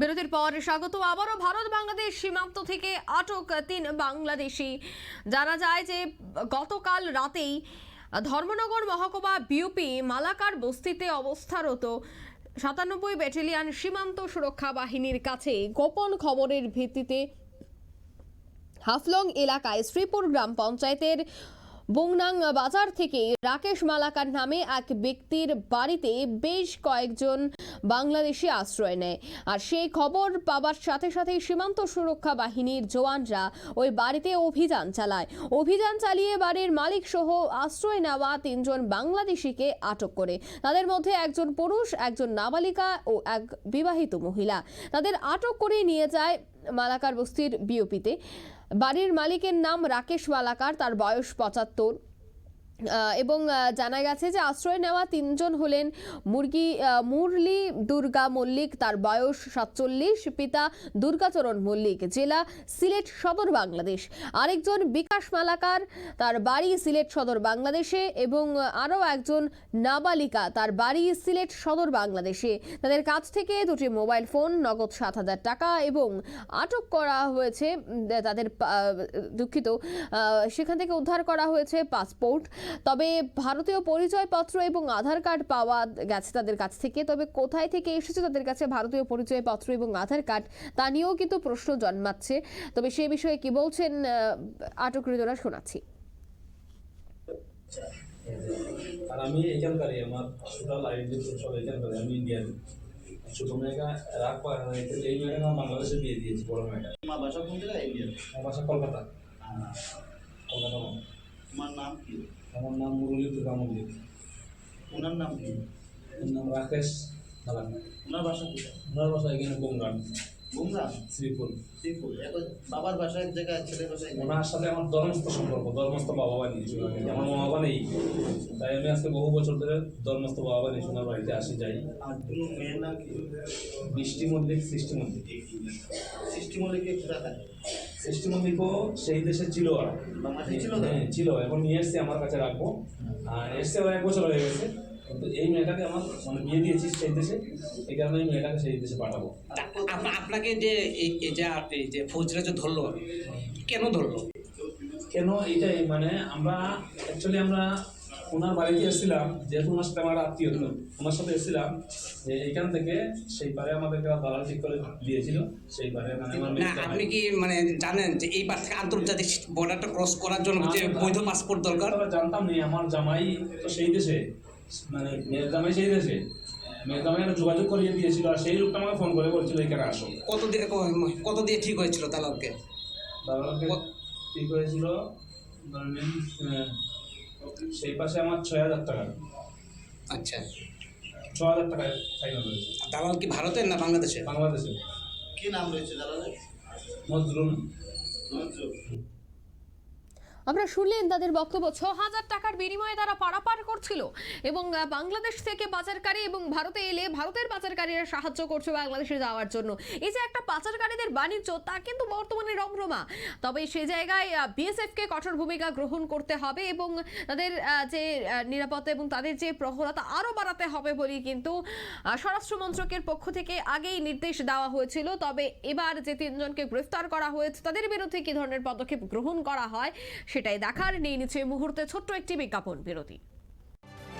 বিরতির পর স্বাগত। আবারও ভারত বাংলাদেশ সীমান্ত থেকে আটক ৩ বাংলাদেশি। জানা যায় যে গতকাল রাতেই ধর্মনগর মহকুমা বিউপি মালাকার বস্তিতে অবস্থারত ৯৭ ব্যাটালিয়ন সীমান্ত সুরক্ষা বাহিনীর কাছে গোপন খবরের ভিত্তিতে হাফলং এলাকায় শ্রীপুর গ্রাম পঞ্চায়েতের বুংনাং বাজার থেকে রাকেশ মালাকার নামে এক ব্যক্তির বাড়িতে বেশ কয়েকজন বাংলাদেশি আশ্রয় নেয়। আর সেই খবর পাবার সাথে সাথেই সীমান্ত সুরক্ষা বাহিনীর জওয়ানরা ওই বাড়িতে অভিযান চালায়। অভিযান চালিয়ে বাড়ির মালিক সহ আশ্রয় নেওয়া ৩ জন বাংলাদেশিকে আটক করে। তাদের মধ্যে একজন পুরুষ, একজন নাবালিকা ও এক বিবাহিত মহিলা। তাদের আটক করে নিয়ে যায় মালাকার বস্তির বিওপিতে। বাড়ির মালিকের নাম রাকেশ মালাকার, তার বয়স ৭৫ এবং জানা গেছে যে আশ্রয় নেওয়া ৩ জন হলেন মুরলী দুর্গা মল্লিক, তার বয়স ৪৭, পিতা দুর্গাচরণ মল্লিক, জেলা সিলেট সদর বাংলাদেশ। আরেকজন বিকাশ মালাকার, তার বাড়ি সিলেট সদর বাংলাদেশে, এবং আরও একজন নাবালিকা, তার বাড়ি সিলেট সদর বাংলাদেশে। তাদের কাছ থেকে 2টি মোবাইল ফোন, নগদ ৭,০০০ টাকা এবং আটক করা হয়েছে তাদের সেখান থেকে উদ্ধার করা হয়েছে পাসপোর্ট। তবে ভারতীয় পরিচয়পত্র এবং আধার কার্ড পাওয়া গেছে তাদের কাছ থেকে। তবে কোথায় থেকে এসেছে তাদের কাছে ভারতীয় পরিচয়পত্র এবং আধার কার্ড, তা নিয়েও কিন্তু প্রশ্ন জন্মাচ্ছে। তবে সে বিষয়ে কি বলছেন আটককৃতরা শোনাচ্ছি। আর আমি এখানকারই, আমার টোটাল আইডেন্টি সব এখানকারই, আমি ইন্ডিয়ান। ছোট মেয়েটা এই মেয়েটা আমার বাংলাদেশে বিয়ে দিয়েছি, বড় মেয়েটা। আমার বাসা কোন জায়গায়? ইন্ডিয়া। আমার বাসা কলকাতা। কলকাতা। তোমার নাম কি? আমার নাম মুরলী দুর্গা মল্লিক। ওনার নাম কি? ওর নাম রাকেশ মালাকার। ওনার বাসা কোথায়? ওনার বাসা এখানে বুমরাং, বুমরাং, শ্রীপুর। শ্রীপুর। এখন বাবার বাসা এক জায়গায়, ছেলের বাসায় এক জায়গায়। ওনার সাথে আমার ধর্মস্থ সম্পর্ক, ধর্মস্থ বাবা বাড়ি। আমার মা বাবা নেই, তাই আমি আজকে বহু বছর ধরে ধর্মস্থ বাবা বাড়ি সোনার বাড়িতে আসি যাই। আর কোনো মেয়ের নাম কি? বৃষ্টি মল্লিক, সৃষ্টি মল্লিক। সৃষ্টি মল্লিককে কোথায় থাকে? সৃষ্টি মল্লিকও সেই দেশে ছিল, আর বাংলাদেশে ছিল তো? ছিল। এখন নিয়ে এসছি আমার কাছে রাখবো। আর এসছে 1 বছর হয়ে গেছে, কিন্তু এই মেয়েটাকে আমার বিয়ে দিয়েছি সেই দেশে, এই কারণে এই মেয়েটাকে সেই দেশে পাঠাবো। আপনাকে যে এই যে ফৌজরা যে ধরলো, কেন ধরলো? কেন এইটাই আমরা অ্যাকচুয়ালি আমরা ওনার বাড়িতে এসেছিলাম, যেহেতু ওনার সাথে আমার আত্মীয় হতো, ওনার সাথে এসেছিলাম যে এইখান থেকে সেই পারে আমাদেরকে দালাল ঠিক করে দিয়েছিল। সেই পারে আপনি কি জানেন যে এই পার থেকে আন্তর্জাতিক বর্ডারটা ক্রস করার জন্য যে বৈধ পাসপোর্ট দরকার? জানতাম না। আমার জামাই তো সেই দেশে, মেয়ের জামাই সেই দেশে, মেয়ের জামাই যোগাযোগ করিয়ে দিয়েছিল। আর সেই লোকটা আমাকে ফোন করে বলছিল এখানে আসো। কত দিয়ে ঠিক হয়েছিল দালালকে? ঠিক হয়েছিল সেই পাশে আমার ৬,০০০ টাকা। আচ্ছা, ৬,০০০ টাকায় ফাইনাল হয়েছে। দালাল কি ভারতের না বাংলাদেশে? বাংলাদেশে। কি নাম রয়েছে দালালের? নজরুল। আমরা শুনলেন তাদের বক্তব্য। ৬,০০০ টাকার বিনিময়ে তারা পারাপার করছিল এবং বাংলাদেশ থেকে পাচারকারী এবং ভারতে এলে ভারতের পাচারকারীরা সাহায্য করছে বাংলাদেশে যাওয়ার জন্য। এই যে একটা পাচারকারীদের বাণিজ্য, তা কিন্তু বর্তমানে রমরমা। তবে সে জায়গায় বিএসএফকে কঠোর ভূমিকা গ্রহণ করতে হবে এবং তাদের যে নিরাপত্তা এবং তাদের যে প্রহরতা আরও বাড়াতে হবে বলে কিন্তু স্বরাষ্ট্র মন্ত্রকের পক্ষ থেকে আগেই নির্দেশ দেওয়া হয়েছিল। তবে এবার যে 3 জনকে গ্রেফতার করা হয়েছে, তাদের বিরুদ্ধে কি ধরনের পদক্ষেপ গ্রহণ করা হয় সেটাই দেখার। নিয়ে নিচ্ছে মুহূর্তে ছোট্ট একটি বিজ্ঞাপন বিরতি।